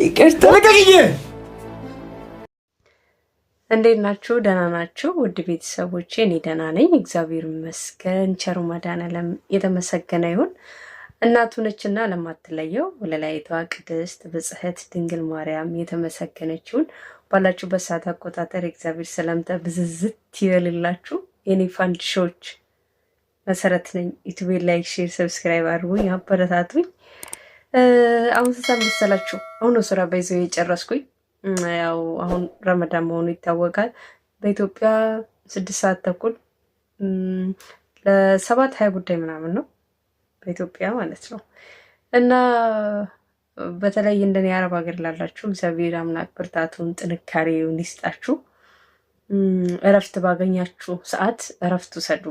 ይቅርታ ለቀቂኝ። እንዴት ናችሁ? ደህና ናችሁ? ውድ ቤተሰቦቼ እኔ ደህና ነኝ፣ እግዚአብሔር ይመስገን። ቸሩ መድኃኔዓለም የተመሰገነ ይሁን። እናቱ ነችና ለማትለየው ወለላይቷ ቅድስት ብጽሕት ድንግል ማርያም የተመሰገነችውን ባላችሁበት ሰዓት አቆጣጠር እግዚአብሔር ሰላምታ ብዝዝት ይበልላችሁ። የኔ ፋንድሾች መሰረት ነኝ። ዩቲዩብ ላይክ፣ ሼር፣ ሰብስክራይብ አድርጉኝ፣ አበረታቱኝ። አሁን ተሰምሰላችሁ አሁን ስራ በይዘው የጨረስኩኝ። ያው አሁን ረመዳን መሆኑ ይታወቃል። በኢትዮጵያ 6 ሰዓት ተኩል ለ7:20 ጉዳይ ምናምን ነው በኢትዮጵያ ማለት ነው። እና በተለይ እንደኔ የአረብ ሀገር ላላችሁ እግዚአብሔር አምላክ ብርታቱን ጥንካሬውን ይስጣችሁ። እረፍት ባገኛችሁ ሰዓት እረፍት ውሰዱ።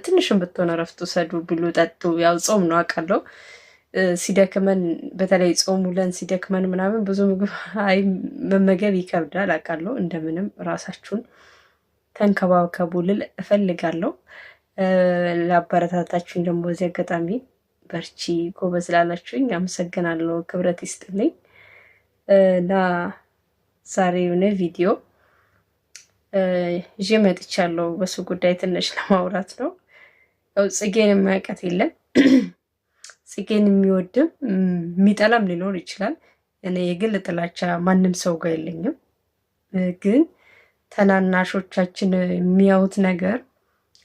ትንሽም ብትሆን እረፍት ውሰዱ፣ ብሉ፣ ጠጡ። ያው ጾም ነው አውቃለሁ። ሲደክመን በተለይ ጾም ውለን ሲደክመን ምናምን ብዙ ምግብ መመገብ ይከብዳል አውቃለሁ። እንደምንም ራሳችሁን ተንከባከቡ ልል እፈልጋለሁ። ለአበረታታችሁኝ ደግሞ በዚህ አጋጣሚ በርቺ ጎበዝ ላላችሁኝ አመሰግናለሁ። ክብረት ይስጥልኝ። እና ዛሬ የሆነ ቪዲዮ ይዤ መጥቻለሁ። በሱ ጉዳይ ትንሽ ለማውራት ነው። ያው ጽጌን የማያውቃት የለም። ጽጌን የሚወድም የሚጠላም ሊኖር ይችላል። እኔ የግል ጥላቻ ማንም ሰው ጋር የለኝም። ግን ተናናሾቻችን የሚያዩት ነገር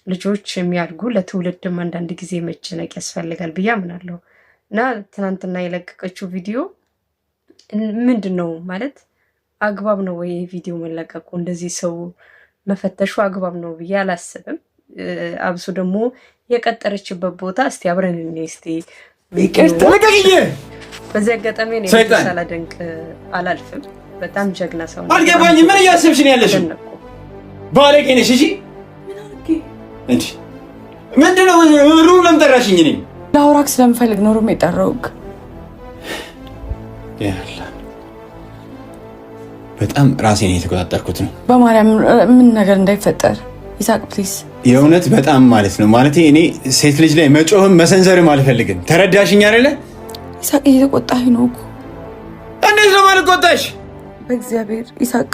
ልጆች የሚያድጉ ለትውልድም አንዳንድ ጊዜ መጨነቅ ያስፈልጋል ብዬ አምናለሁ። እና ትናንትና የለቀቀችው ቪዲዮ ምንድን ነው ማለት አግባብ ነው ወይ ቪዲዮ መለቀቁ? እንደዚህ ሰው መፈተሹ አግባብ ነው ብዬ አላስብም። አብሶ ደግሞ የቀጠረችበት ቦታ እስቲ አብረን እስቲ ይቅርታ ለቀቂኝ። በዚህ አጋጣሚ እኔ ሳላደንቅ አላልፍም። በጣም ጀግና ሰው ነው። አልገባኝም። ምን እያሰብሽ ነው ያለሽው? ባለጌ ነሽ። እሺ እንዴ ምንድነው? ሩም ለምን ጠራሽኝ? እኔ ላውራክ ስለምፈልግ ነው ሩም የጠራሁት። ያላ በጣም ራሴን የተቆጣጠርኩት ነው። በማርያም ምን ነገር እንዳይፈጠር ይሳቅ ፕሊዝ። የእውነት በጣም ማለት ነው ማለት እኔ ሴት ልጅ ላይ መጮህም መሰንዘርም አልፈልግም። ተረዳሽኝ አይደለ? ይሳቅ እየተቆጣኝ ነው እኮ። እንዴት ነው ማልቆጣሽ? በእግዚአብሔር ይሳቅ።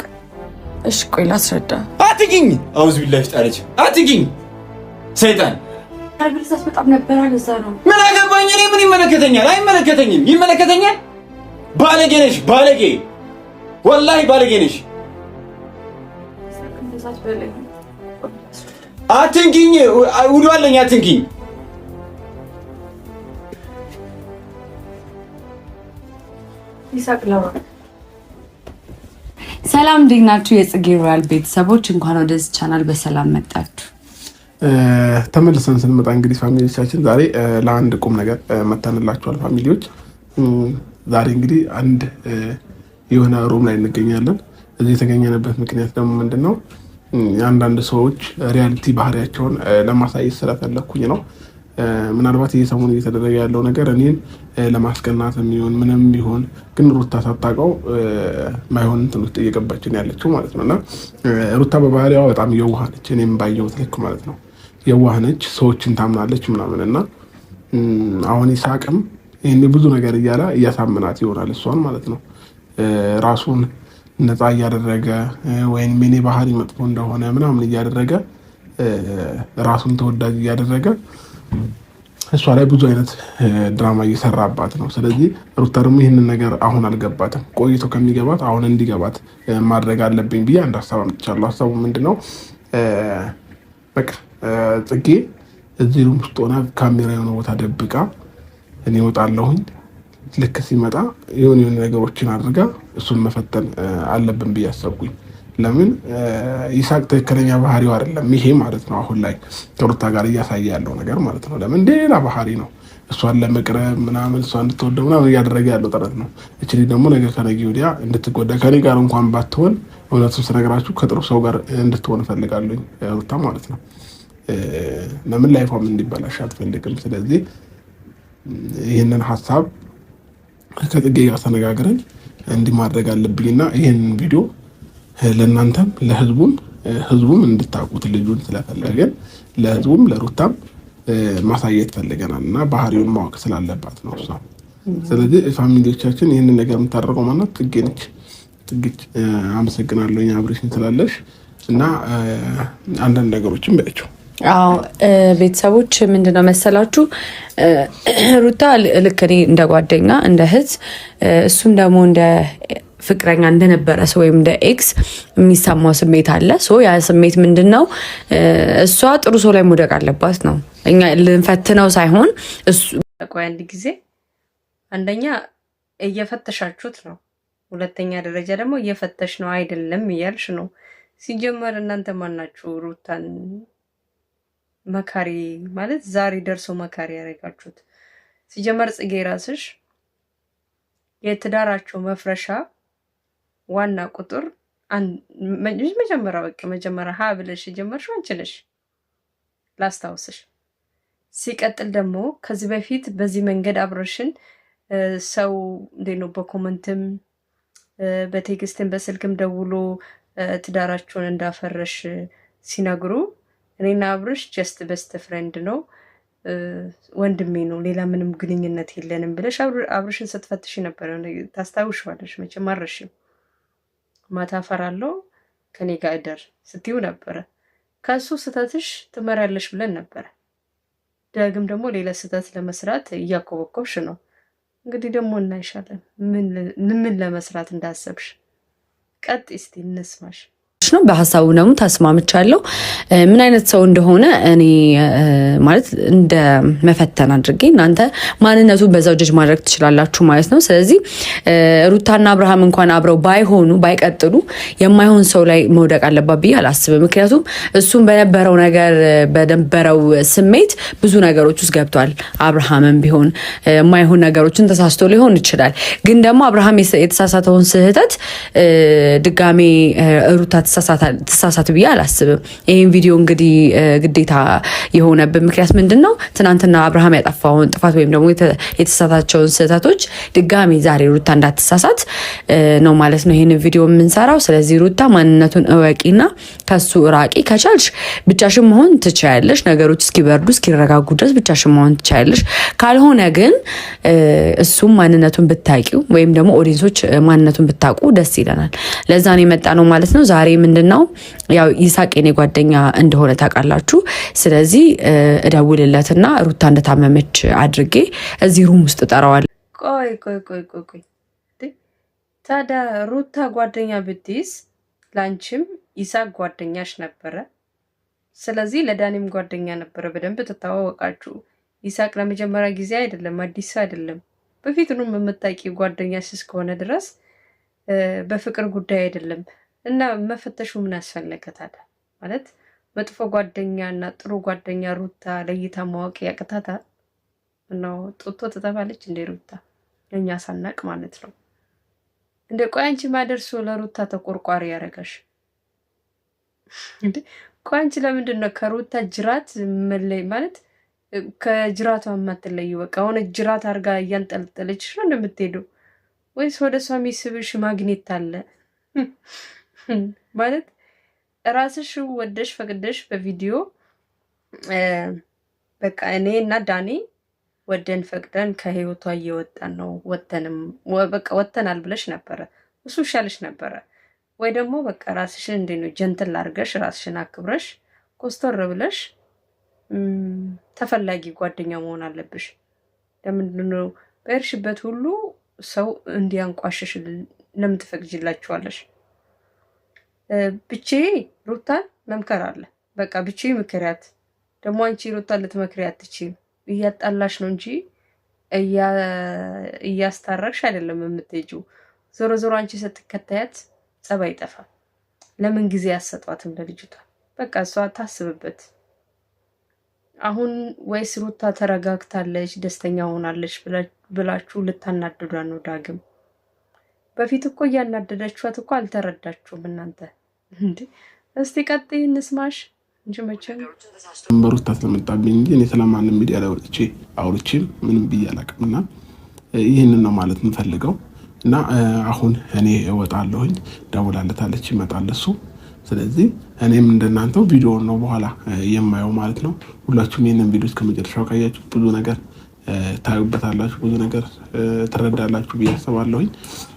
እሺ ቆይ ላስረዳ። አትግኝ። አውዝ ቢላሽ ጣለች። አትግኝ ሰይጣን። አልብልሳት በጣም ነበር አለዛ ነው። ምን አገባኝ እኔ? ምን ይመለከተኛል? አይመለከተኝም። ይመለከተኛል። ባለጌ ነሽ፣ ባለጌ ወላሂ ባለጌ ነሽ። አትንኪኝ። ውዱ አለኝ። አትንኪኝ። ሰላም እንዴት ናችሁ? የጽጌ ሮያል ቤተሰቦች እንኳን ወደዚህ ቻናል በሰላም መጣችሁ። ተመልሰን ስንመጣ እንግዲህ ፋሚሊዎቻችን ዛሬ ለአንድ ቁም ነገር መተንላችኋል። ፋሚሊዎች ዛሬ እንግዲህ አንድ የሆነ ሩም ላይ እንገኛለን። እዚህ የተገኘንበት ምክንያት ደግሞ ምንድን ነው? የአንዳንድ ሰዎች ሪያሊቲ ባህሪያቸውን ለማሳየት ስለፈለኩኝ ነው። ምናልባት ይህ ሰሞኑን እየተደረገ ያለው ነገር እኔን ለማስቀናት የሚሆን ምንም ቢሆን ግን ሩታ ሳታውቀው ማይሆን እንትን ውስጥ እየገባችን ያለችው ማለት ነው። እና ሩታ በባህሪዋ በጣም የዋህ ነች። እኔም ባየሁት ልክ ማለት ነው የዋህ ነች። ሰዎችን ታምናለች ምናምን እና አሁን ይሳቅም ይህን ብዙ ነገር እያለ እያሳምናት ይሆናል እሷን ማለት ነው። ራሱን ነፃ እያደረገ ወይም የኔ ባህሪ መጥፎ እንደሆነ ምናምን እያደረገ ራሱን ተወዳጅ እያደረገ እሷ ላይ ብዙ አይነት ድራማ እየሰራባት ነው። ስለዚህ ሩታ ደግሞ ይህንን ነገር አሁን አልገባትም። ቆይቶ ከሚገባት አሁን እንዲገባት ማድረግ አለብኝ ብዬ አንድ ሀሳብ አምጥቻለሁ። ሀሳቡ ምንድነው? በቃ ጽጌ እዚህ ሩም ውስጥ ሆና ካሜራ የሆነ ቦታ ደብቃ እኔ እወጣለሁኝ ልክ ሲመጣ የሆነ ነገሮችን አድርጋ እሱን መፈተን አለብን ብዬ አሰብኩኝ። ለምን ይሳቅ ትክክለኛ ባህሪው አይደለም ይሄ ማለት ነው። አሁን ላይ ከሩታ ጋር እያሳየ ያለው ነገር ማለት ነው። ለምን ሌላ ባህሪ ነው። እሷን ለመቅረብ ምናምን እሷን እንድትወደው ምናምን እያደረገ ያለው ጥረት ነው። እቺ ደግሞ ነገ ከነገ ወዲያ እንድትጎዳ ከኔ ጋር እንኳን ባትሆን እውነቱን ስነግራችሁ ከጥሩ ሰው ጋር እንድትሆን እፈልጋለሁ ሩታ ማለት ነው። ለምን ላይፏም እንዲበላሽ አትፈልግም። ስለዚህ ይህንን ሀሳብ ከጽጌ ጋር ተነጋግረን እንዲህ ማድረግ አለብኝና ይህንን ቪዲዮ ለእናንተም ለህዝቡም እንድታውቁት ልጁን ስለፈለገን ለህዝቡም ለሩታም ማሳየት ፈልገናል እና ባህሪውን ማወቅ ስላለባት ነው እሷ ስለዚህ ፋሚሊዎቻችን ይህንን ነገር የምታደርገው ማለት ጽጌ ነች። ጽጌች አመሰግናለሁ አብሬሽን ስላለሽ እና አንዳንድ ነገሮችን በያቸው። አዎ ቤተሰቦች ምንድነው መሰላችሁ ሩታ ልክ እኔ እንደ ጓደኛ እንደ እህት እሱም ደግሞ እንደ ፍቅረኛ እንደነበረ ሰው ወይም እንደ ኤክስ የሚሰማው ስሜት አለ። ያ ስሜት ምንድነው? እሷ ጥሩ ሰው ላይ መውደቅ አለባት ነው። እኛ ልንፈትነው ሳይሆን እሱ ቆይ አንድ ጊዜ አንደኛ እየፈተሻችሁት ነው፣ ሁለተኛ ደረጃ ደግሞ እየፈተሽ ነው አይደለም እያልሽ ነው። ሲጀመር እናንተ ማናችሁ ሩታን መካሪ ማለት ዛሬ ደርሶ መካሪ ያደረጋችሁት? ሲጀመር ጽጌ ራስሽ የትዳራቸው መፍረሻ ዋና ቁጥር መጀመሪያ ሀ ብለሽ የጀመርሽው አንቺ ነሽ ላስታውስሽ። ሲቀጥል ደግሞ ከዚህ በፊት በዚህ መንገድ አብረሽን ሰው እንዴት ነው በኮመንትም በቴክስትም በስልክም ደውሎ ትዳራቸውን እንዳፈረሽ ሲነግሩ እኔና አብርሽ ጀስት በስት ፍሬንድ ነው ወንድሜ ነው ሌላ ምንም ግንኙነት የለንም ብለሽ አብርሽን ስትፈትሽ ነበር። ታስታውሽዋለሽ መቼም አረሽም። ማታ ፈራለው ከኔ ጋር እደር ስትይው ነበረ። ከሱ ስተትሽ ትመሪያለሽ ብለን ነበረ። ዳግም ደግሞ ሌላ ስተት ለመስራት እያኮበኮብሽ ነው። እንግዲህ ደግሞ እናይሻለን ምን ለመስራት እንዳሰብሽ። ቀጥ እስቲ እንስማሽ ነው። በሐሳቡ ነው ተስማምቻለሁ። ምን አይነት ሰው እንደሆነ እኔ ማለት እንደ መፈተን አድርጌ እናንተ ማንነቱን በዛው ጀጅ ማድረግ ትችላላችሁ ማለት ነው። ስለዚህ ሩታና አብርሃም እንኳን አብረው ባይሆኑ ባይቀጥሉ የማይሆን ሰው ላይ መውደቅ አለባት ብዬ አላስብም። ምክንያቱም እሱም በነበረው ነገር በነበረው ስሜት ብዙ ነገሮች ውስጥ ገብቷል። አብርሃምም ቢሆን የማይሆን ነገሮችን ተሳስቶ ሊሆን ይችላል። ግን ደግሞ አብርሃም የተሳሳተውን ስህተት ድጋሜ ሩታ ተሳሳት ብዬ አላስብም። ይህን ቪዲዮ እንግዲህ ግዴታ የሆነብን ምክንያት ምንድን ነው? ትናንትና አብርሃም ያጠፋውን ጥፋት ወይም ደግሞ የተሳሳታቸውን ስህተቶች ድጋሚ ዛሬ ሩታ እንዳትሳሳት ነው ማለት ነው ይህን ቪዲዮ የምንሰራው። ስለዚህ ሩታ ማንነቱን እወቂና ከሱ ራቂ። ከቻልሽ ብቻሽን መሆን ትችያለሽ። ነገሮች እስኪበርዱ እስኪረጋጉ ድረስ ብቻሽን መሆን ትችያለሽ። ካልሆነ ግን እሱም ማንነቱን ብታቂው ወይም ደግሞ ኦዲየንሶች ማንነቱን ብታቁ ደስ ይለናል። ለዛ ነው የመጣ ነው ማለት ነው። ዛሬ ምንድነው ያው ይሳቅ የኔ ጓደኛ እንደሆነ ታውቃላችሁ። ስለዚህ እደውልለትና ሩታ እንደታመመች አድርጌ እዚህ ሩም ውስጥ ጠራዋለሁ። ቆይ ታዲያ ሩታ ጓደኛ ብትይዝ ላንቺም ይሳቅ ጓደኛሽ ነበረ። ስለዚህ ለዳኒም ጓደኛ ነበረ። በደንብ ተታወቃችሁ። ይሳቅ ለመጀመሪያ ጊዜ አይደለም፣ አዲስ አይደለም። በፊትንም የምታውቂው ጓደኛሽ እስከሆነ ድረስ በፍቅር ጉዳይ አይደለም። እና መፈተሹ ምን አስፈለገ ታዲያ? ማለት መጥፎ ጓደኛ እና ጥሩ ጓደኛ ሩታ ለይታ ማወቅ ያቅታታል ነው? ጡቶ ትጠባለች እንደ ሩታ እኛ ሳናቅ ማለት ነው። እንደ ቆይ አንቺ ማደርሶ ለሩታ ተቆርቋሪ ያረጋሽ እንዴ? ቆይ አንቺ ለምንድን ነው ከሩታ ጅራት መለይ ማለት ከጅራቷ የማትለዩ? በቃ ሆነ ጅራት አርጋ እያንጠለጠለች ነው እንደምትሄደው? ወይስ ወደ እሷ የሚስብሽ ማግኔት አለ? ማለት ራስሽ ወደሽ ፈቅደሽ በቪዲዮ በቃ እኔ እና ዳኒ ወደን ፈቅደን ከህይወቷ እየወጣን ነው ወጥተናል ብለሽ ነበረ። እሱ ይሻልሽ ነበረ። ወይ ደግሞ በቃ ራስሽን እንዴት ነው ጀንትል አድርገሽ ራስሽን አክብረሽ ኮስተር ብለሽ ተፈላጊ ጓደኛ መሆን አለብሽ። ለምንድን ነው በእርሽበት ሁሉ ሰው እንዲያንቋሽሽ ለምን ትፈቅጂላችኋለሽ? ብቻ ሩታን መምከር አለ። በቃ ብቻ ምክሪያት። ደግሞ አንቺ ሩታን ልትመክሪያት አትችይም። እያጣላሽ ነው እንጂ እያስታረቅሽ አይደለም የምትሄጂው። ዞሮ ዞሮ አንቺ ስትከታያት ጸባይ ይጠፋል። ለምን ጊዜ ያሰጧትም ለልጅቷ? በቃ እሷ ታስብበት። አሁን ወይስ ሩታ ተረጋግታለች ደስተኛ ሆናለች ብላችሁ ልታናድዷ ነው ዳግም? በፊት እኮ እያናደዳችኋት እኮ አልተረዳችሁም እናንተ እንዴ። እስቲ ቀጥይ እንስማሽ እንጂ መቼም በሩታ ስለመጣብኝ እንጂ እኔ ስለማንም ሚዲያ ላይ ወጥቼ አውርቼም ምንም ብዬ አላውቅምና ይህንን ነው ማለት የምፈልገው። እና አሁን እኔ እወጣለሁኝ፣ ደውላለታለች፣ ይመጣል እሱ። ስለዚህ እኔም እንደናንተው ቪዲዮ ነው በኋላ የማየው ማለት ነው። ሁላችሁም ይሄንን ቪዲዮ እስከመጨረሻው ካያችሁ ብዙ ነገር ታዩበታላችሁ፣ ብዙ ነገር ትረዳላችሁ ብዬ አስባለሁኝ።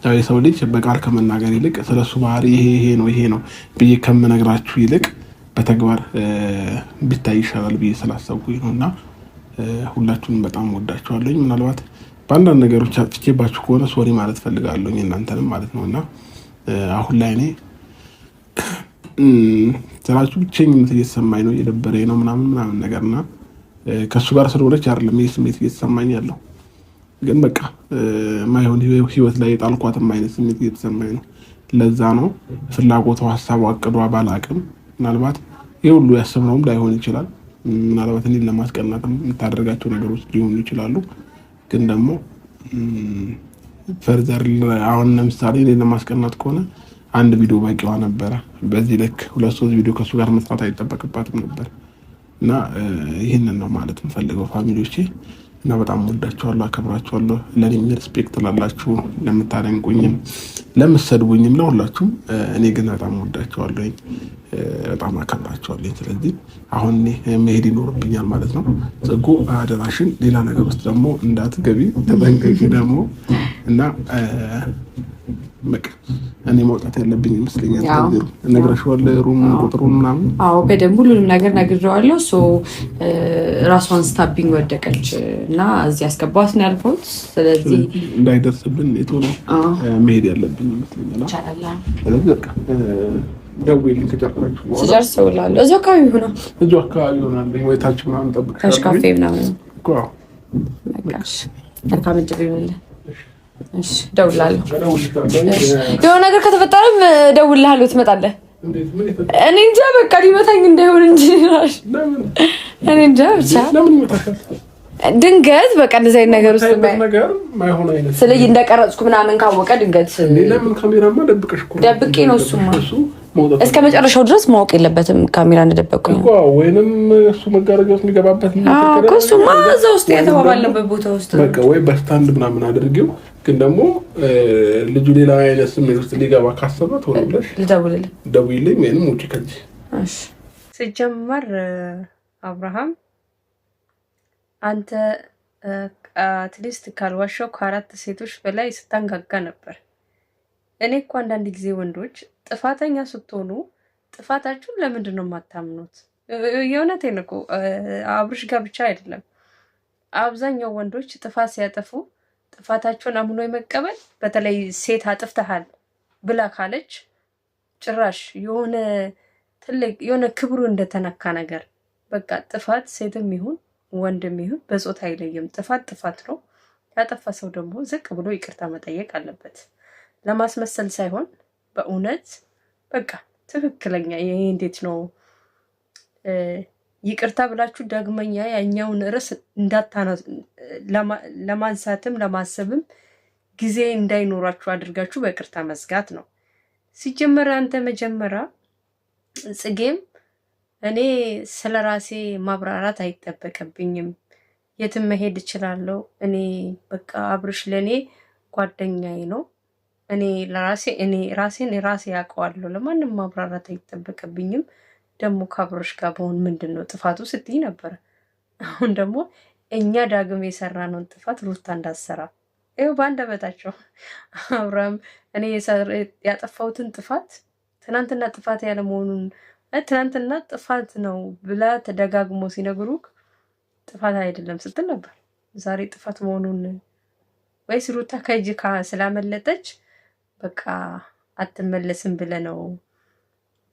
ያው የሰው ልጅ በቃል ከመናገር ይልቅ ስለሱ ባህሪ ይሄ ነው ብዬ ከምነግራችሁ ይልቅ በተግባር ቢታይ ይሻላል ብዬ ስላሰብኩኝ ነው። እና ሁላችሁንም በጣም ወዳችኋለሁኝ። ምናልባት በአንዳንድ ነገሮች አጥቼባችሁ ከሆነ ሶሪ ማለት ፈልጋለሁኝ እናንተንም ማለት ነው። እና አሁን ላይ እኔ ስራችሁ ብቸኝነት እየተሰማኝ ነው፣ እየደበረኝ ነው ምናምን ነገርና ከሱ ጋር ስለሆነች አይደለም ይሄ ስሜት እየተሰማኝ ያለው፣ ግን በቃ ማይሆን ህይወት ላይ የጣልኳትም አይነት ስሜት እየተሰማኝ ነው። ለዛ ነው ፍላጎቷ፣ ሀሳቧ፣ አቅዷ ባላቅም ምናልባት ይሄ ሁሉ ያሰብነውም ላይሆን ይችላል። ምናልባት እኔን ለማስቀናትም የምታደርጋቸው ነገሮች ሊሆኑ ይችላሉ። ግን ደግሞ ፈርዘር አሁን ለምሳሌ እኔን ለማስቀናት ከሆነ አንድ ቪዲዮ በቂዋ ነበረ። በዚህ ልክ 2-3 ቪዲዮ ከሱ ጋር መስራት አይጠበቅባትም ነበር። እና ይህንን ነው ማለት የምፈልገው ፋሚሊዎቼ። እና በጣም ወዳችኋለሁ፣ አከብራችኋለሁ። ለኔም ሪስፔክት ላላችሁ፣ ለምታደንቁኝም፣ ለምትሰድቡኝም ለሁላችሁም እኔ ግን በጣም ወዳችኋለሁ፣ በጣም አከብራችኋለሁ። ስለዚህ አሁን እኔ መሄድ ይኖርብኛል ማለት ነው። ጽጉ አደራሽን ሌላ ነገር ውስጥ ደግሞ እንዳትገቢ ተጠንቀቂ ደግሞ እና በቃ እኔ መውጣት ያለብኝ ይመስለኛል። ነግረሽዋለሁ ሩሙን ቁጥሩን ምናምን? አዎ በደንብ ሁሉንም ነገር ነግሬዋለሁ። ራሷን ስታቢኝ ወደቀች እና እዚህ ያስገባት ነው ያልኩት። ስለዚህ እንዳይደርስብን የቶሎ መሄድ ያለብኝ ይመስለኛል። ስለዚህ በቃ ደውዪልኝ ከጨረሳችሁ በኋላ። ስጨርስ እውላለሁ። እዚሁ አካባቢ ሆነው እዚሁ አካባቢ ሆናል ወይ ታች ምናምን ጠብቅሻለሁ። ታች ካፌ ምናምን እኮ በቃሽ። መልካም እድል ይሁንልህ። እሺ እደውልልሃለሁ። የሆነ ነገር ከተፈጠረም እደውልልሃለሁ፣ ትመጣለህ። እኔ እንጃ በቃ ሊመታኝ እንዳይሆን እንጂ እኔ እንጃ ብቻ ድንገት በቃ እንደዚህ አይነት ነገር ውስጥ ስለዚህ እንደቀረጽኩ ምናምን ካወቀ ድንገት ደብቄ ነው እሱማ እስከ መጨረሻው ድረስ ማወቅ የለበትም ካሜራ እንደደበቅኩኝ እኮ ወይንም እሱ መጋረጃ ውስጥ የሚገባበት እኮ እሱማ እዛ ውስጥ የተባባለበት ቦታ ውስጥ በቃ ወይ በስታንድ ምናምን አድርጌው። ግን ደግሞ ልጁ ሌላ አይነት ስሜት ውስጥ ሊገባ ካሰበ ቶሎ ብለሽ ደውዪልኝ ወይንም ውጪ ከዚህ። እሺ ሲጀመር አብርሃም አንተ አትሊስት ካልዋሻው ከ4 ሴቶች በላይ ስታንጋጋ ነበር። እኔ እኮ አንዳንድ ጊዜ ወንዶች ጥፋተኛ ስትሆኑ ጥፋታችሁን ለምንድን ነው የማታምኑት? የእውነቴን እኮ አብርሽ ጋር ብቻ አይደለም፣ አብዛኛው ወንዶች ጥፋት ሲያጠፉ ጥፋታቸውን አምኖ የመቀበል በተለይ ሴት አጥፍተሃል ብላ ካለች ጭራሽ የሆነ ክብሩ እንደተነካ ነገር በቃ ጥፋት ሴትም ይሁን ወንድም ይሁን በጾታ አይለይም። ጥፋት ነው። ያጠፋ ሰው ደግሞ ዝቅ ብሎ ይቅርታ መጠየቅ አለበት። ለማስመሰል ሳይሆን በእውነት በቃ ትክክለኛ ይሄ እንዴት ነው ይቅርታ ብላችሁ ዳግመኛ ያኛውን ርዕስ ለማንሳትም ለማሰብም ጊዜ እንዳይኖራችሁ አድርጋችሁ በይቅርታ መዝጋት ነው። ሲጀመር አንተ መጀመሪያ ጽጌም እኔ ስለ ራሴ ማብራራት አይጠበቅብኝም፣ የትም መሄድ እችላለሁ። እኔ በቃ አብርሽ ለኔ ጓደኛዬ ነው። እኔ ራሴን ያውቀዋለሁ። ለማንም ማብራራት አይጠበቅብኝም። ደግሞ ከአብርሽ ጋር በሆን ምንድን ነው ጥፋቱ ስትይ ነበር። አሁን ደግሞ እኛ ዳግም የሰራነውን ጥፋት ሩታ እንዳሰራ ይኸው በአንደበታቸው አብርሃም እኔ ያጠፋሁትን ጥፋት ትናንትና ጥፋት ያለ መሆኑን ትናንትና ጥፋት ነው ብላ ተደጋግሞ ሲነግሩክ ጥፋት አይደለም ስትል ነበር። ዛሬ ጥፋት መሆኑን ወይስ ሩታ ከእጅ ስላመለጠች በቃ አትመለስም ብለ ነው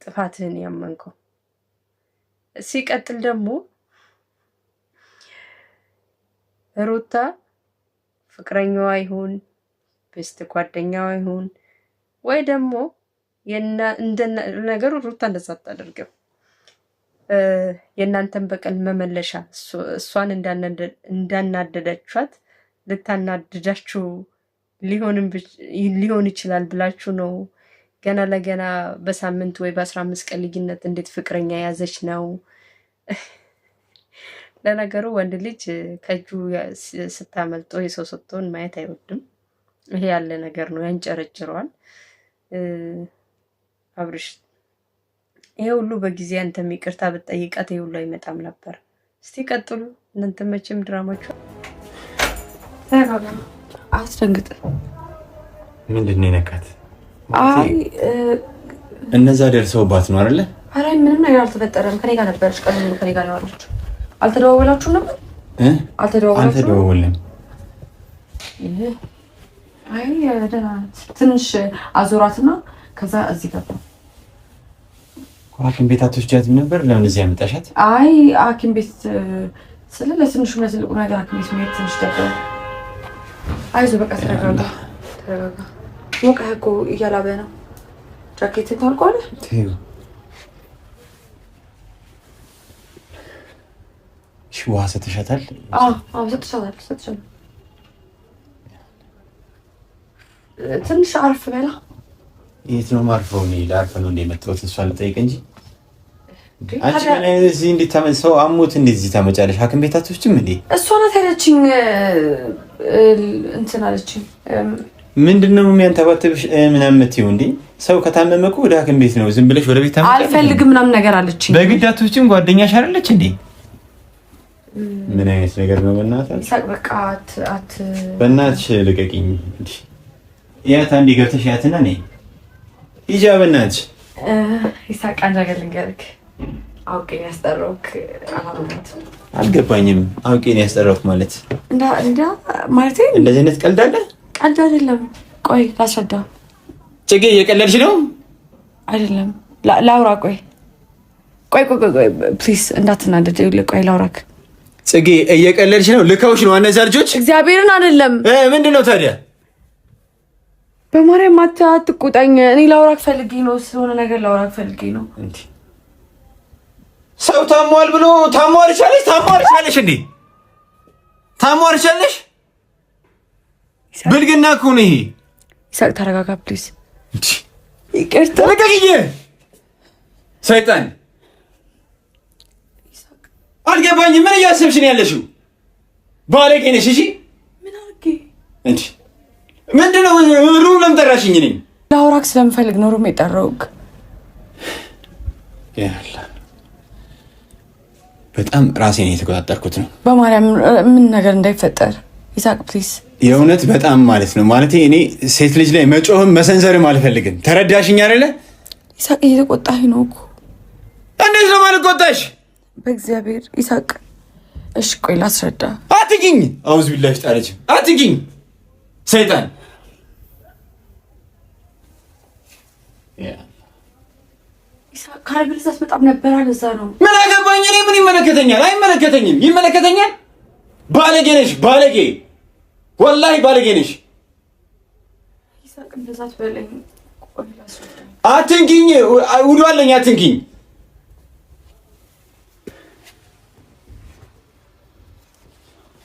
ጥፋትህን ያመንከው? ሲቀጥል ደግሞ ሩታ ፍቅረኛዋ ይሁን ቤስት ጓደኛዋ ይሁን ወይ ደግሞ ነገሩ ሩታ እንደዛ አታደርግም። የእናንተን በቀል መመለሻ እሷን እንዳናደዳችኋት ልታናድዳችሁ ሊሆን ይችላል ብላችሁ ነው ገና ለገና በሳምንት ወይ በ15 ቀን ልዩነት እንዴት ፍቅረኛ የያዘች ነው? ለነገሩ ወንድ ልጅ ከእጁ ስታመልጦ የሰው ስትሆን ማየት አይወድም። ይሄ ያለ ነገር ነው፣ ያንጨረጭረዋል። አብርሽ ይሄ ሁሉ በጊዜ አንተም ይቅርታ ብትጠይቃት ይሄ ሁሉ አይመጣም ነበር። እስቲ ቀጥሉ እናንተ መቼም ድራማችሁ አትደንግጥ። ምንድን ነው የነካት? አይ እነዛ ደርሰውባት ነው አይደለ? አረ ምንም ነገር አልተፈጠረም። ከኔ ጋር ነበረች፣ ቀን ሙሉ ከኔ ጋር ያወራች። አልተደዋወላችሁም ነበር? አልተደዋወልንም። አይ ደህና ናት። ትንሽ አዞራትና ከዛ እዚህ ገባ። ሐኪም ቤት አትወስጃትም ነበር? ለምን እዚህ ያመጣሻት? አይ ሐኪም ቤት ስለ ለትንሹ ለትልቁ ነገር ሐኪም ቤት መሄድ ትንሽ ደበረ። አይዞህ በቃ ተረጋጋ፣ ተረጋጋ። ሞቀህ እኮ እያላበ ነው። ጃኬትን ታልቋል። ውሃ ሰጥሻታል? ሰጥሻታል። ትንሽ አርፍ በላ። የት ነው ማርፈው? እኔ ላርፍ ነው የመጣሁት እሷን ልጠይቅ እንጂ አንቺ እዚህ እንዴት ሰው አሞት እንደዚህ ታመጫለሽ? ሐኪም ቤት አትወስጂም እንዴ? እሷ ናት ያለችኝ። እንትን አለችኝ። ምንድነው የሚያንተባትብሽ ምናምን የምትይው እንዴ? ሰው ከታመመ እኮ ወደ ሐኪም ቤት ነው። ዝም ብለሽ ወደ ቤት ታመጫለሽ? አልፈልግም ምናምን ነገር አለችኝ። በግድ አትወስጂም? ጓደኛሽ አይደለች እንዴ? ምን አይነት ነገር ነው? በእናትሽ በቃ በእናትሽ ልቀቂኝ። ያት አንዴ ገብተሽ ያትና ነይ ሂጂ። በእናትሽ ይሳቅ አንድ ነገር ልንገርክ። አውቄ ነው ያስጠራሁት። አልገባኝም። አውቄ ነው ያስጠራሁት ማለት እንዳ ማለት እንደዚህ አይነት ቀልድ አለ? ቀልድ አይደለም። ቆይ ላስረዳ። ጽጌ እየቀለድሽ ነው? አይደለም ላውራ። ቆይ ፕሊዝ እንዳትናደድ። ቆይ ላውራክ። ጽጌ እየቀለድሽ ነው? ልከውሽ ነው እነዚያ ልጆች? እግዚአብሔርን አይደለም። ምንድን ነው ታዲያ? በማርያም አትቁጣኝ። እኔ ላውራክ ፈልጌ ነው። ስለሆነ ነገር ላውራክ ፈልጌ ነው። እንዴ ሰው ታሟል ብሎ ታሟልሻለሽ? ታሟልሻለሽ እንዴ? ታሟልሻለሽ? ብልግና እኮ ነው ይሄ። ይሳቅ ተረጋጋ ፕሊዝ። ይቅርታ ልቀቂኝ። ሰይጣን አልገባኝም። ምን እያሰብሽ ነው ያለሽው? ባለጌ ነሽ። እሺ ምን አድርጌ እንዴ? ምንድነው ሩም ለምን ጠራሽኝ? እኔ ላውራክ ስለምፈልግ ነው ሩም የጠራሁት። ያላ በጣም ራሴን የተቆጣጠርኩት ነው። በማርያም ምን ነገር እንዳይፈጠር ይሳቅ ፕሊዝ። የእውነት በጣም ማለት ነው። ማለት እኔ ሴት ልጅ ላይ መጮህም መሰንዘርም አልፈልግም። ተረዳሽኝ አይደለ? ይሳቅ እየተቆጣኝ ነው እኮ። እንዴት ነው ማልቆጣሽ? በእግዚአብሔር ይሳቅ። እሺ ቆይ ላስረዳ። አትጊኝ። አውዝ ቢላሽ ጣለች። አትጊኝ ሰይጣን። ይሳቅ ካልብልዛት በጣም ነበር አለዛ ነው። ምን አገባኝ እኔ? ምን ይመለከተኛል? አይመለከተኝም። ይመለከተኛል። ባለጌ ነሽ፣ ባለጌ፣ ወላሂ ባለጌ ነሽ። ይሳቅ እንደዛት በለኝ። ቆይ ላስረዳ። አትንኪኝ። ውዷለኝ። አትንኪኝ።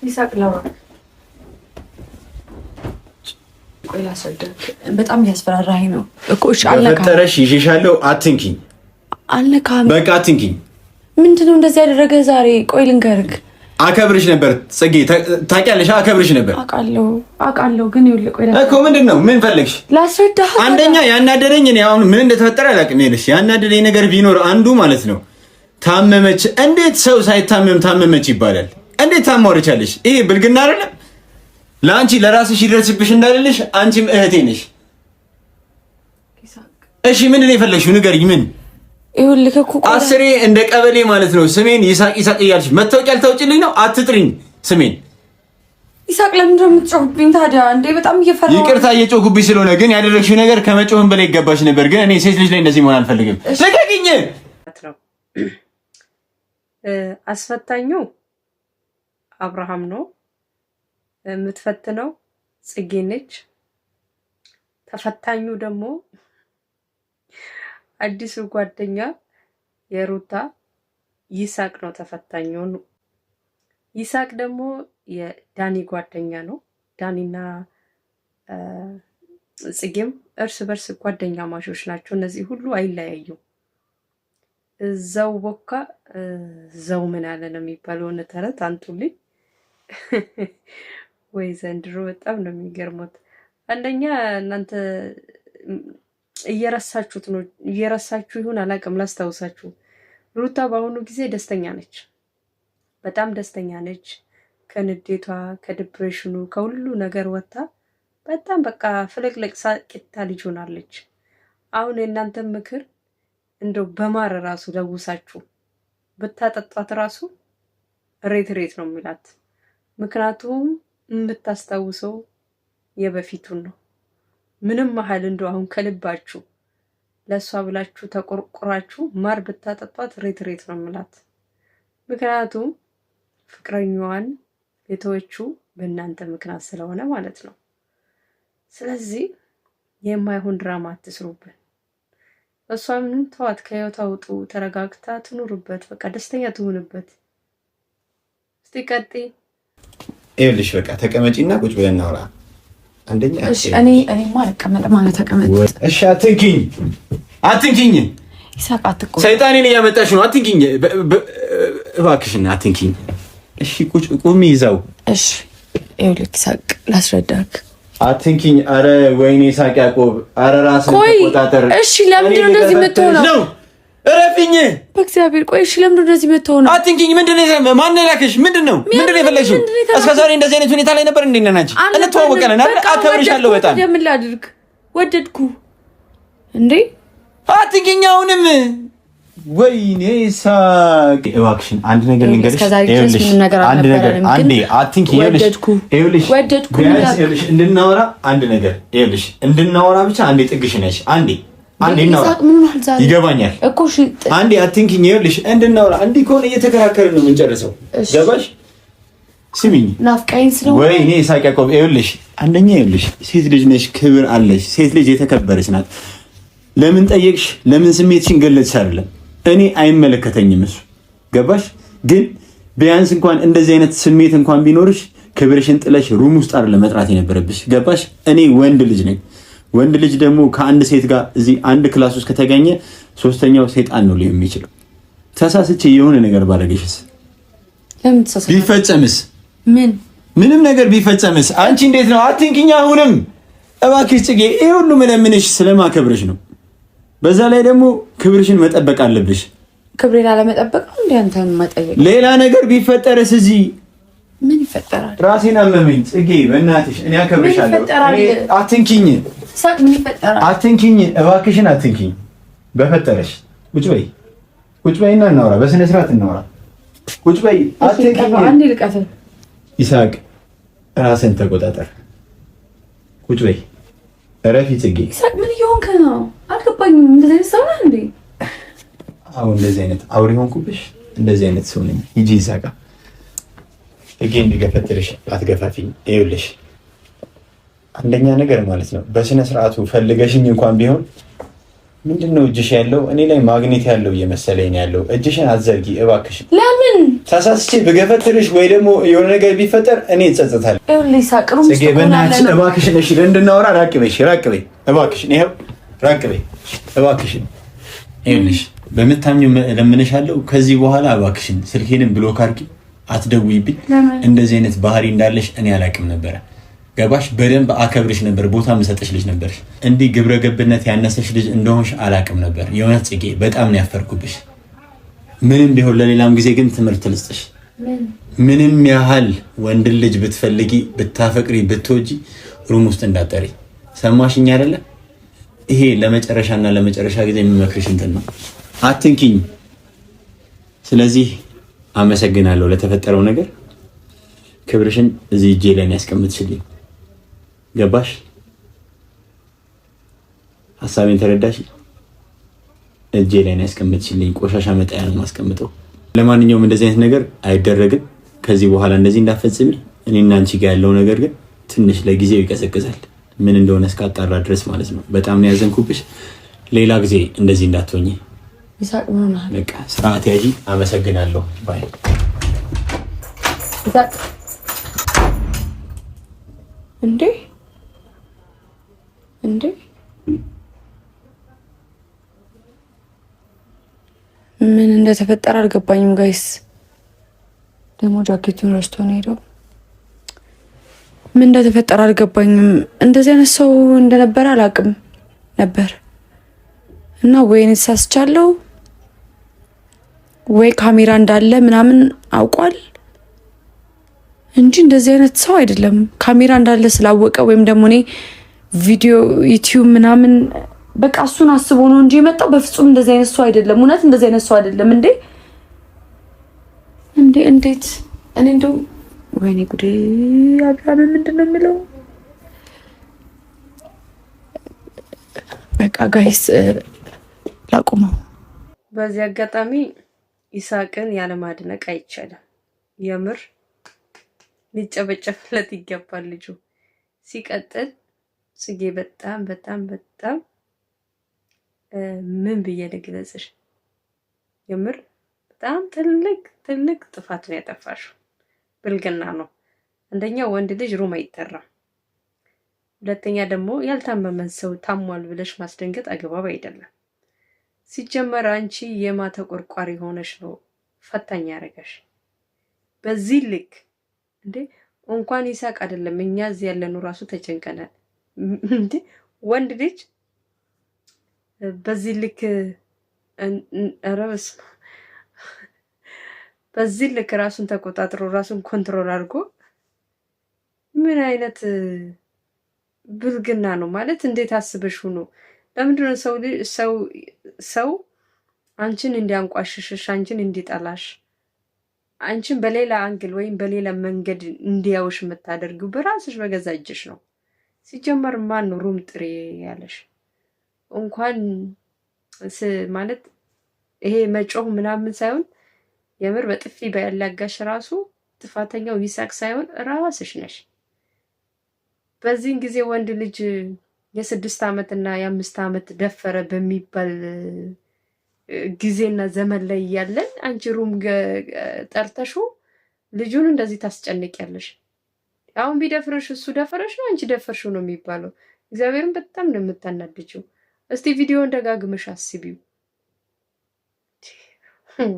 ይሳቅ ላውራ። ቆይ ላስረዳክ። በጣም እያስፈራራኝ ነው እኮ። እሺ አልነካም። በፈጠረሽ ይዤሻለሁ። አትንኪኝ። አልነካም። በቃ አትንኪኝ። ምንድነው እንደዚህ ያደረገ ዛሬ? ቆይ ልንገርክ። አከብርሽ ነበር ጽጌ፣ ታውቂያለሽ። አከብርሽ ነበር። አውቃለሁ ግን ይኸውልህ፣ ቆይ እኮ ምንድነው? ምን ፈለግሽ? ላስረዳህ። አንደኛ ያናደረኝ እኔ አሁን ምን እንደተፈጠረ አላውቅም። ይኸውልሽ ያናደረኝ ነገር ቢኖር አንዱ ማለት ነው ታመመች። እንዴት ሰው ሳይታመም ታመመች ይባላል? እንዴት ታማወርቻለሽ? ይሄ ብልግና አይደለም? ለአንቺ ለራስሽ ይደርስብሽ እንዳልልሽ አንቺም እህቴ ነሽ። እሺ ምንድን ነው የፈለግሽው? ንገሪኝ። ምን ይኸውልህ እኮ አስሬ እንደ ቀበሌ ማለት ነው ስሜን ይሳቅ ይሳቅ እያልሽ መታወቂያ ልታውጪልኝ ነው? አትጥሪኝ ስሜን። ይሳቅ ለምንድን ነው የምትጮህብኝ ታዲያ? እንዴ በጣም እየፈራሁ። ይቅርታ እየጮህኩብኝ ስለሆነ፣ ግን ያደረግሽው ነገር ከመጮህም በላይ ይገባሽ ነበር። ግን እኔ ሴት ልጅ ላይ እንደዚህ መሆን አልፈልግም። ልቀቂኝ። አስፈታኙ አብርሃም ነው። የምትፈትነው ጽጌ ነች። ተፈታኙ ደግሞ አዲሱ ጓደኛ የሩታ ይሳቅ ነው። ተፈታኙ ይሳቅ ደግሞ የዳኒ ጓደኛ ነው። ዳኒና ጽጌም እርስ በርስ ጓደኛ ማሾች ናቸው። እነዚህ ሁሉ አይለያዩም። እዛው ቦካ ዘው ምን ያለ ነው የሚባለው ተረት አንቱልኝ። ወይ ዘንድሮ በጣም ነው የሚገርሙት። አንደኛ እናንተ እየረሳችሁት ነው። እየረሳችሁ ይሁን አላውቅም። ላስታውሳችሁ፣ ሩታ በአሁኑ ጊዜ ደስተኛ ነች፣ በጣም ደስተኛ ነች። ከንዴቷ ከዲፕሬሽኑ ከሁሉ ነገር ወጥታ በጣም በቃ ፍልቅልቅ ሳቂታ ልጅ ሆናለች። አሁን የእናንተን ምክር እንደው በማር ራሱ ለውሳችሁ ብታጠጧት ራሱ ሬት ነው የሚላት። ምክንያቱም የምታስታውሰው የበፊቱን ነው። ምንም መሀል እንደው አሁን ከልባችሁ ለእሷ ብላችሁ ተቆርቁራችሁ ማር ብታጠጧት ሬት ነው የሚላት። ምክንያቱም ፍቅረኛዋን የተወችው በእናንተ ምክንያት ስለሆነ ማለት ነው። ስለዚህ የማይሆን ድራማ አትስሩብን። እሷም ተዋት፣ ከህይወቷ ውጡ፣ ተረጋግታ ትኑርበት፣ በቃ ደስተኛ ትሁንበት። እስቲ ቀጥይ። ይኸውልሽ በቃ ተቀመጪና ቁጭ ብለን እናውራ። አንደኛ እኔማ አልቀመጥም ማለት ተቀመጥ። እሺ አትንኪኝ። ይሳቅ አትቆይ። ሰይጣኔን እያመጣሽ ነው። አትንኪኝ እባክሽን፣ አትንኪኝ። እሺ ቁሚ ይዛው። እሺ ይኸውልህ ይሳቅ ላስረዳክ። አትንኪኝ። አረ ወይኔ ይሳቅ ያዕቆብ፣ አረ ራስን ተቆጣጠር። እሺ ለምንድን ነው እንደዚህ የምትሆነው? እረፊኝ በእግዚአብሔር። ቆይ እሺ ለምንድን ነው እንደዚህ የምትሆነው? አትንኪኝ። ምንድነው? ማን ነው የላከሽ? ምንድነው የፈለግሽው? እስከ ዛሬ እንደዚህ አይነት ሁኔታ ላይ ነበር እንዴ? ነናች እንተዋወቀለን አይደል? አከብርሻለሁ በጣም። ለምን ላድርግ? ወደድኩ እንዴ? አትንኪኝ አሁንም። ወይኔ ይሳቅ፣ እባክሽን አንድ ነገር ልንገርሽ። ይኸውልሽ አንድ ነገር አንዴ አትንኪኝ። ይኸውልሽ እንድናወራ አንድ ነገር ይኸውልሽ እንድናወራ ብቻ አንዴ ጥግሽ ነሽ። አንዴ እናውራ። ይገባኛል እኮ እሺ አንዴ አትንኪኝ። ይኸውልሽ እንድናወራ እንዲህ ከሆነ እየተከራከርን ነው የምንጨርሰው። ገባሽ? ስሚኝ ናፍቀኝ ስለሆነ ወይኔ ይሳቅ ያዕቆብ፣ ይኸውልሽ አንደኛ ይኸውልሽ ሴት ልጅ ነሽ፣ ክብር አለሽ። ሴት ልጅ የተከበረች ናት። ለምን ጠየቅሽ? ለምን ስሜትሽን ገለጽሽ? አይደለም እኔ አይመለከተኝም እሱ። ገባሽ? ግን ቢያንስ እንኳን እንደዚህ አይነት ስሜት እንኳን ቢኖርሽ ክብርሽን ጥለሽ ሩም ውስጥ አይደለም መጥራት የነበረብሽ። ገባሽ? እኔ ወንድ ልጅ ነኝ። ወንድ ልጅ ደግሞ ከአንድ ሴት ጋር እዚህ አንድ ክላስ ውስጥ ከተገኘ ሶስተኛው ሰይጣን ነው ሊሆን የሚችለው። ተሳስቼ የሆነ ነገር ባደረገሽስ? ለምን ተሳስቼ? ቢፈጸምስ? ምንም ነገር ቢፈጸምስ? አንቺ እንዴት ነው? አትንኪኝ አሁንም እባክሽ ጽጌ። ይሄ ሁሉ መለምንሽ ስለማከብርሽ ነው። በዛ ላይ ደግሞ ክብርሽን መጠበቅ አለብሽ። ክብሬን አለመጠበቅ ነው እንዴ አንተን መጠየቅ? ሌላ ነገር ቢፈጠርስ? እዚህ ምን ይፈጠራል? ራሴን አመመኝ ጽጌ፣ በእናትሽ እኔ አከብርሻለሁ። አትንኪኝ ሳቅ። ምን ይፈጠራል? አትንኪኝ እባክሽን፣ አትንኪኝ በፈጠረሽ። ቁጭ በይና እናውራ፣ በስነ ስርዓት እናውራ። ቁጭ በይ። አትንኪኝ። አንዴ ልቀፍ። ይሳቅ ራስን ተቆጣጠር። ቁጭ በይ። እረፊ ጽጌ። ይሳቅ ምን እየሆንክ ነው? አልገባኝም። እንደዚህ አይነት ሰው ነህ እንዴ? አሁን እንደዚህ አይነት አውሬ ሆንኩብሽ? እንደዚህ አይነት ሰው ነኝ። ሂጂ ይሳቅ። እጌ እንዲገፈትርሽ አትገፋፊኝ። ይኸውልሽ አንደኛ ነገር ማለት ነው በስነ ስርዓቱ ፈልገሽኝ እንኳን ቢሆን ምንድነው እጅሽ ያለው እኔ ላይ ማግኔት ያለው እየመሰለኝ ያለው። እጅሽን አትዘርጊ እባክሽ። ለምን ተሳስቼ ብገፈትርሽ ወይ ደግሞ የሆነ ነገር ቢፈጠር እኔ እጸጸታለሁ። ይኸውልሽ ሳቅሩ ጽጌ በእናትሽ እባክሽን፣ እሺ እንድናወራ ራቅ በይ እባክሽን፣ ይኸው ራቅ በይ እባክሽን። ይኸውልሽ በምታምኚው እለምንሻለሁ። ከዚህ በኋላ እባክሽን ስልኬንም ብሎክ አድርጊ፣ አትደውይብኝ። እንደዚህ አይነት ባህሪ እንዳለሽ እኔ አላውቅም ነበረ። ገባሽ? በደንብ አከብርሽ ነበር፣ ቦታ የምሰጥሽ ልጅ ነበርሽ። እንዲህ ግብረ ገብነት ያነሰሽ ልጅ እንደሆንሽ አላውቅም ነበር። የእውነት ጽጌ በጣም ነው ያፈርኩብሽ። ምንም ቢሆን ለሌላም ጊዜ ግን ትምህርት ልስጥሽ። ምንም ያህል ወንድን ልጅ ብትፈልጊ፣ ብታፈቅሪ፣ ብትወጂ ሩም ውስጥ እንዳጠሪ። ሰማሽኝ አይደለ? ይሄ ለመጨረሻና ለመጨረሻ ጊዜ የሚመክርሽ እንትን ነው። አትንኪኝ። ስለዚህ አመሰግናለሁ ለተፈጠረው ነገር። ክብርሽን እዚህ እጄ ላይ ያስቀምጥሽልኝ። ገባሽ? ሐሳቤን ተረዳሽ? እጄ ላይ ያስቀምጥሽልኝ። ቆሻሻ መጣያ ነው ማስቀምጠው። ለማንኛውም እንደዚህ አይነት ነገር አይደረግም ከዚህ በኋላ። እንደዚህ እንዳፈጽሚ። እኔና አንቺ ጋር ያለው ነገር ግን ትንሽ ለጊዜው ይቀዘቅዛል። ምን እንደሆነ እስካጣራ ድረስ ማለት ነው። በጣም ነው ያዘንኩብሽ። ሌላ ጊዜ እንደዚህ እንዳትሆኚ። ይሳቅ ምን ሆነሃል? በቃ ስርዓት ያዢ። አመሰግናለሁ። ባይ። ይሳቅ እንዴ ምን እንደተፈጠረ አልገባኝም ጋይስ። ደግሞ ጃኬቱን ረስቶ ነው ሄደው። ምን እንደተፈጠረ አልገባኝም። እንደዚህ አይነት ሰው እንደነበረ አላውቅም ነበር እና ወይኔ ተሳስቻለሁ ወይ ካሜራ እንዳለ ምናምን አውቋል እንጂ እንደዚህ አይነት ሰው አይደለም። ካሜራ እንዳለ ስላወቀ ወይም ደግሞ እኔ ቪዲዮ ዩቲዩብ ምናምን በቃ እሱን አስቦ ነው እንጂ የመጣው በፍጹም እንደዚህ አይነት ሰው አይደለም። እውነት እንደዚህ አይነት ሰው አይደለም። እንዴት እኔ እንደው ወይኔ ጉዴ! አብርሃም ምንድን ነው የሚለው? በቃ ጋይስ ላቁመው። በዚህ አጋጣሚ ይሳቅን ያለማድነቅ አይቻልም። የምር ሊጨበጨፍለት ይገባል ልጁ። ሲቀጥል ጽጌ በጣም በጣም በጣም ምን ብዬ ልግለጽሽ? የምር በጣም ትልቅ ጥፋት ነው ያጠፋሽው። ብልግና ነው። አንደኛ ወንድ ልጅ ሩም አይጠራም። ሁለተኛ ደግሞ ያልታመመን ሰው ታሟል ብለሽ ማስደንገጥ አግባብ አይደለም። ሲጀመር አንቺ የማ ተቆርቋሪ ሆነሽ ነው ፈታኝ ያደረገሽ። በዚህ ልክ እንኳን ይሳቅ አይደለም እኛ እዚህ ያለነው ራሱ ተጨንቀናል። ወንድ ልጅ በዚህ ልክ በዚህ ልክ ራሱን ተቆጣጥሮ ራሱን ኮንትሮል አድርጎ ምን አይነት ብልግና ነው ማለት? እንዴት አስበሽ ነው? ለምንድነው ሰው አንቺን እንዲያንቋሽሽሽ፣ አንቺን እንዲጠላሽ፣ አንቺን በሌላ አንግል ወይም በሌላ መንገድ እንዲያውሽ የምታደርጊው በራስሽ በገዛ እጅሽ ነው። ሲጀመር ማን ነው ሩም ጥሬ ያለሽ? እንኳን ማለት ይሄ መጮህ ምናምን ሳይሆን የምር በጥፊ ባያላጋሽ ራሱ ጥፋተኛው ይሳቅ ሳይሆን ራስሽ ነሽ። በዚህን ጊዜ ወንድ ልጅ የ6 ዓመት እና የ5 ዓመት ደፈረ በሚባል ጊዜና ዘመን ላይ ያለን አንቺ ሩም ጠርተሹ ልጁን እንደዚህ ታስጨንቂያለሽ። አሁን ቢደፍርሽ እሱ ደፈረሽ ነው አንቺ ደፈርሽው ነው የሚባለው። እግዚአብሔርን በጣም ነው የምታናድጂው። እስቲ ቪዲዮን ደጋግመሽ አስቢው።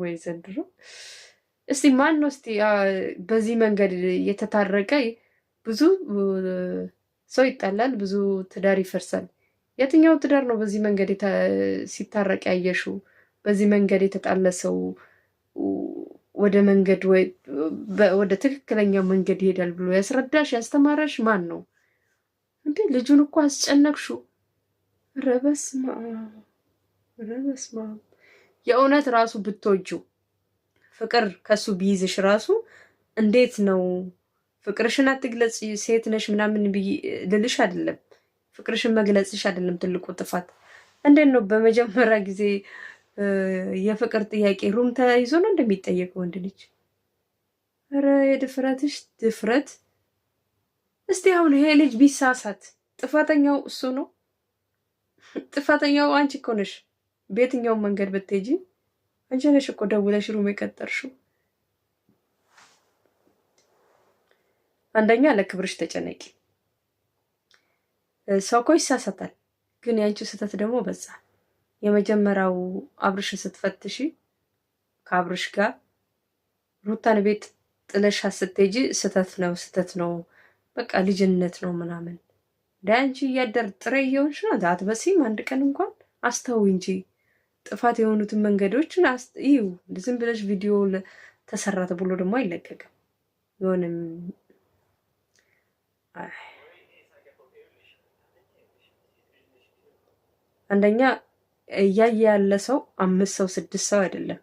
ወይ ዘንድሮ! እስቲ ማን ነው እስቲ በዚህ መንገድ የተታረቀ? ብዙ ሰው ይጣላል፣ ብዙ ትዳር ይፈርሳል። የትኛው ትዳር ነው በዚህ መንገድ ሲታረቅ ያየሽው? በዚህ መንገድ የተጣለ ሰው ወደ መንገድ ወደ ትክክለኛ መንገድ ይሄዳል ብሎ ያስረዳሽ ያስተማረሽ ማን ነው እንዴ? ልጁን እኮ አስጨነቅሽው። ኧረ በስመ አብ። የእውነት ራሱ ብትወጂው ፍቅር ከሱ ቢይዝሽ ራሱ እንዴት ነው ፍቅርሽን አትግለጽ ሴት ነሽ ምናምን ልልሽ አይደለም። ፍቅርሽን መግለጽሽ አይደለም ትልቁ ጥፋት። እንዴት ነው በመጀመሪያ ጊዜ የፍቅር ጥያቄ ሩም ተይዞ ነው እንደሚጠየቀው ወንድ ልጅ? ኧረ የድፍረትሽ ድፍረት! እስቲ አሁን ይሄ ልጅ ቢሳሳት ጥፋተኛው እሱ ነው? ጥፋተኛው አንቺ እኮ ነሽ። በየትኛው መንገድ ብትሄጂ አንቺ ነሽ እኮ ደውለሽ ሩም የቀጠርሽው። አንደኛ ለክብርሽ ተጨነቂ። ሰው እኮ ይሳሳታል፣ ግን ያንቺ ስህተት ደግሞ በዛ። የመጀመሪያው አብርሽን ስትፈትሺ ከአብርሽ ጋር ሩታን ቤት ጥለሻ ስትሄጂ ስህተት ነው በቃ ልጅነት ነው ምናምን። ዳንቺ እያደር ጥሬ እየሆንሽ ነው። አትበሲም። አንድ ቀን እንኳን አስተው እንጂ ጥፋት የሆኑትን መንገዶችን እዩ። ዝም ብለሽ ቪዲዮ ተሰራ ተብሎ ደግሞ አይለቀቅም። ይሆንም አንደኛ እያየ ያለ ሰው 5 ሰው 6 ሰው አይደለም።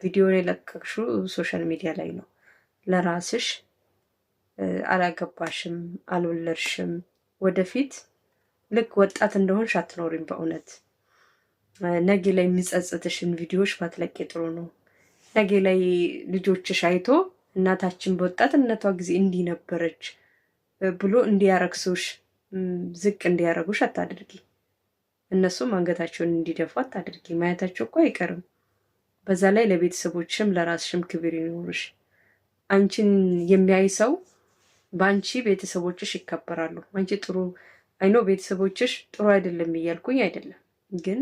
ቪዲዮ የለቀቅሽው ሶሻል ሚዲያ ላይ ነው። ለራስሽ አላገባሽም፣ አልወለድሽም። ወደፊት ልክ ወጣት እንደሆንሽ አትኖሪም። በእውነት ነገ ላይ የሚጸጽትሽን ቪዲዮዎች ባትለቂ ጥሩ ነው። ነገ ላይ ልጆችሽ አይቶ እናታችን በወጣትነቷ ጊዜ እንዲህ ነበረች ብሎ እንዲያረክሱሽ፣ ዝቅ እንዲያረጉሽ አታድርጊ። እነሱም አንገታቸውን እንዲደፉ አታድርጊ። ማየታቸው እኮ አይቀርም። በዛ ላይ ለቤተሰቦችም ለራስሽም ክብር ይኖርሽ። አንቺን የሚያይ ሰው በአንቺ ቤተሰቦችሽ ይከበራሉ። አንቺ ጥሩ አይኖ ቤተሰቦችሽ ጥሩ አይደለም እያልኩኝ አይደለም፣ ግን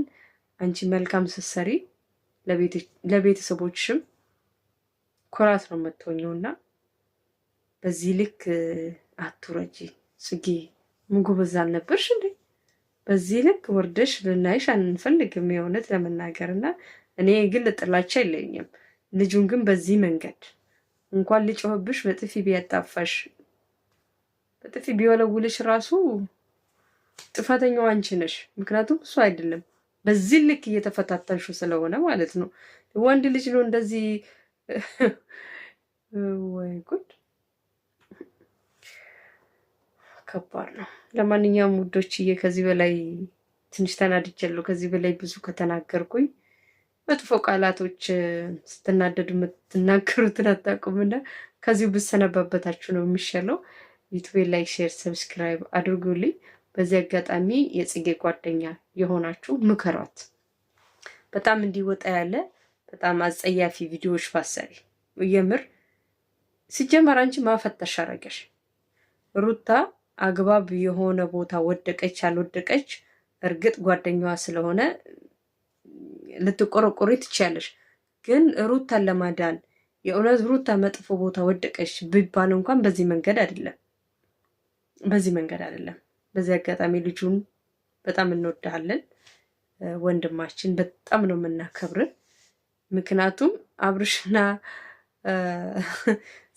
አንቺ መልካም ስትሰሪ ለቤተሰቦችሽም ኩራት ነው የምትሆኘው እና በዚህ ልክ አትውረጂ። ጽጌ ምጉብዝ አልነበርሽ እንዴ? በዚህ ልክ ወርደሽ ልናይሽ አንፈልግም የእውነት ለመናገር እና እኔ ግን ጥላቻ የለኝም። ልጁን ግን በዚህ መንገድ እንኳን ሊጮህብሽ በጥፊ ቢያጣፋሽ በጥፊ ቢወለውልሽ ራሱ ጥፋተኛው አንቺ ነሽ። ምክንያቱም እሱ አይደለም። በዚህ ልክ እየተፈታተንሹ ስለሆነ ማለት ነው። ወንድ ልጅ ነው እንደዚህ። ወይ ጉድ! ከባድ ነው። ለማንኛውም ውዶችዬ ከዚህ በላይ ትንሽ ተናድጃለሁ። ከዚህ በላይ ብዙ ከተናገርኩኝ መጥፎ ቃላቶች ስትናደዱ የምትናገሩትን አታውቁምና ከዚሁ ብሰነባበታችሁ ነው የሚሻለው። ዩቲዩብ ላይክ፣ ሼር፣ ሰብስክራይብ አድርጉልኝ። በዚህ አጋጣሚ የጽጌ ጓደኛ የሆናችሁ ምከሯት። በጣም እንዲወጣ ያለ በጣም አጸያፊ ቪዲዮዎች ባሰሪ የምር ሲጀመር አንቺ ማፈተሽ አረገሽ። ሩታ አግባብ የሆነ ቦታ ወደቀች አልወደቀች እርግጥ ጓደኛዋ ስለሆነ ልትቆረቆሪ ትችያለሽ። ግን ሩታን ለማዳን የእውነት ሩታ መጥፎ ቦታ ወደቀች ቢባል እንኳን በዚህ መንገድ አይደለም፣ በዚህ መንገድ አይደለም። በዚህ አጋጣሚ ልጁን በጣም እንወዳለን፣ ወንድማችን በጣም ነው የምናከብር። ምክንያቱም አብርሽና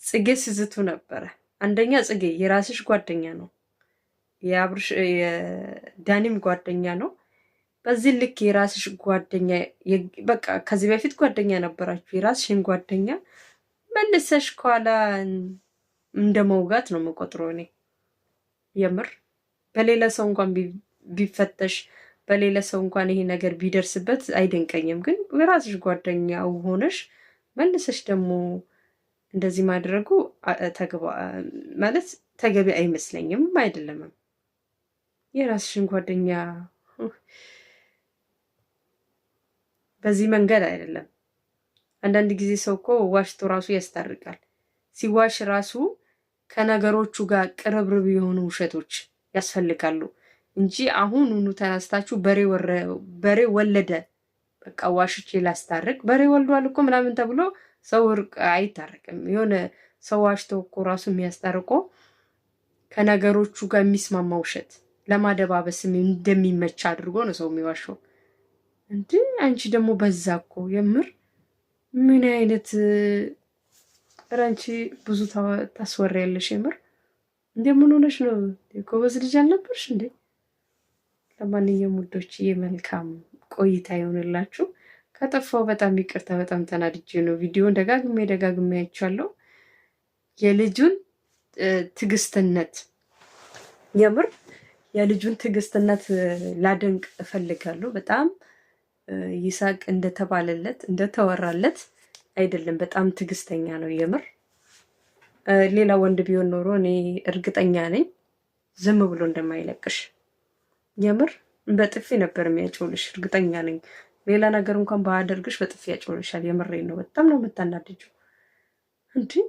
ጽጌ ሲዝቱ ነበረ። አንደኛ ጽጌ የራስሽ ጓደኛ ነው፣ የአብርሽ የዳኒም ጓደኛ ነው። በዚህ ልክ የራስሽ ጓደኛ በቃ ከዚህ በፊት ጓደኛ ነበራችሁ። የራስሽን ጓደኛ መልሰሽ ከኋላ እንደ መውጋት ነው የምቆጥረው እኔ የምር። በሌላ ሰው እንኳን ቢፈተሽ በሌላ ሰው እንኳን ይሄ ነገር ቢደርስበት አይደንቀኝም። ግን የራስሽ ጓደኛው ሆነሽ መልሰሽ ደግሞ እንደዚህ ማድረጉ ማለት ተገቢ አይመስለኝም፣ አይደለምም። የራስሽን ጓደኛ በዚህ መንገድ አይደለም። አንዳንድ ጊዜ ሰው እኮ ዋሽቶ ራሱ ያስታርቃል። ሲዋሽ ራሱ ከነገሮቹ ጋር ቅርብርብ የሆኑ ውሸቶች ያስፈልጋሉ እንጂ አሁኑኑ ተነስታችሁ በሬ ወለደ በቃ ዋሽቼ ላስታርቅ በሬ ወልዷል እኮ ምናምን ተብሎ ሰው እርቅ አይታረቅም። የሆነ ሰው ዋሽቶ እኮ ራሱ የሚያስታርቀው ከነገሮቹ ጋር የሚስማማ ውሸት ለማደባበስ እንደሚመች አድርጎ ነው ሰው የሚዋሸው። እንዴ አንቺ ደግሞ በዛ እኮ የምር ምን አይነት አንቺ ብዙ ታስወሪያለሽ የምር። እንደምን ሆነሽ ነው? ጎበዝ ልጅ አልነበርሽ እንዴ? ለማንኛውም ውዶችዬ መልካም ቆይታ ይሆንላችሁ። ከጠፋው በጣም ይቅርታ፣ በጣም ተናድጄ ነው። ቪዲዮን ደጋግሜ አይቻለሁ። የልጁን ትዕግስትነት የምር የልጁን ትዕግስትነት ላደንቅ እፈልጋለሁ። በጣም ይሳቅ እንደተባለለት እንደተወራለት አይደለም። በጣም ትዕግስተኛ ነው የምር። ሌላ ወንድ ቢሆን ኖሮ እኔ እርግጠኛ ነኝ ዝም ብሎ እንደማይለቅሽ። የምር በጥፊ ነበር የሚያጮልሽ፣ እርግጠኛ ነኝ። ሌላ ነገር እንኳን ባያደርግሽ በጥፊ ያጮልሻል። የምሬን ነው። በጣም ነው የምታናድጂው። እንዲህ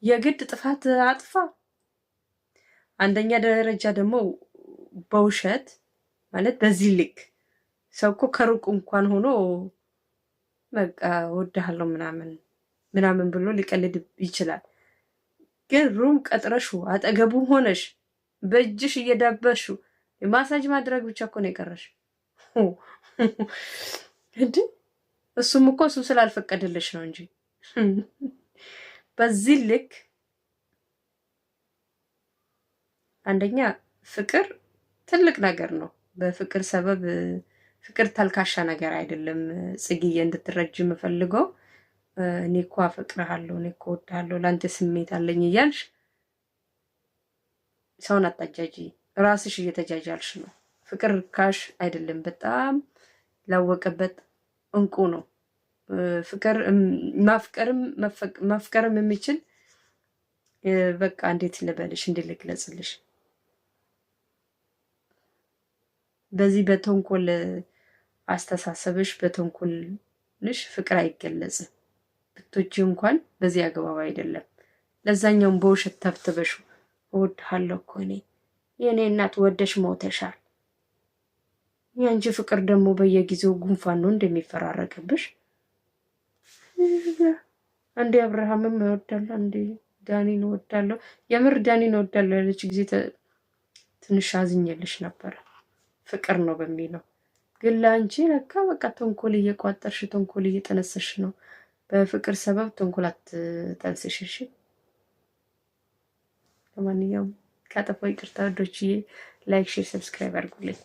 የግድ ጥፋት አጥፋ። አንደኛ ደረጃ ደግሞ በውሸት ማለት በዚህ ልክ ሰው እኮ ከሩቅ እንኳን ሆኖ በቃ ወድሃለሁ ምናምን ብሎ ሊቀልድ ይችላል። ግን ሩም ቀጥረሹ አጠገቡ ሆነሽ በእጅሽ እየዳበሹ ማሳጅ ማድረግ ብቻ እኮ ነው የቀረሽ። እንዴ እሱም እኮ እሱ ስላልፈቀደልሽ ነው እንጂ በዚህ ልክ አንደኛ ፍቅር ትልቅ ነገር ነው። በፍቅር ሰበብ ፍቅር ተልካሻ ነገር አይደለም። ጽጌዬ እንድትረጅ የምፈልገው እኔ እኮ አፈቅርሃለሁ፣ እኔ እኮ እወድሃለሁ፣ ለአንተ ስሜት አለኝ እያልሽ ሰውን አታጃጂ። ራስሽ እየተጃጃልሽ ነው። ፍቅር ርካሽ አይደለም። በጣም ላወቀበት እንቁ ነው። ፍቅር ማፍቀርም የሚችል በቃ እንዴት ልበልሽ፣ እንዴት ልግለጽልሽ? በዚህ በተንኮል አስተሳሰብሽ በተንኮልሽ ፍቅር አይገለጽም። ብቶች እንኳን በዚህ አግባብ አይደለም። ለዛኛውም በውሸት ተብትበሽ እወድሃለሁ እኮ እኔ የእኔ እናት ወደሽ ሞተሻል። የአንቺ ፍቅር ደግሞ በየጊዜው ጉንፋን ነው እንደሚፈራረቅብሽ። አንዴ አብርሃምም እወዳለሁ፣ አንዴ ዳኒን እወዳለሁ። የምር ዳኒን እወዳለሁ ያለች ጊዜ ትንሽ አዝኜልሽ ነበረ። ፍቅር ነው በሚለው ግን ለአንቺ ለካ በቃ ተንኮል እየቋጠርሽ ተንኮል እየጠነሰሽ ነው። በፍቅር ሰበብ ተንኮላት ጠንስሽሽ። ለማንኛውም ካጠፋው ይቅርታ ወዶችዬ፣ ላይክ ሼር ሰብስክራይብ አድርጉልኝ።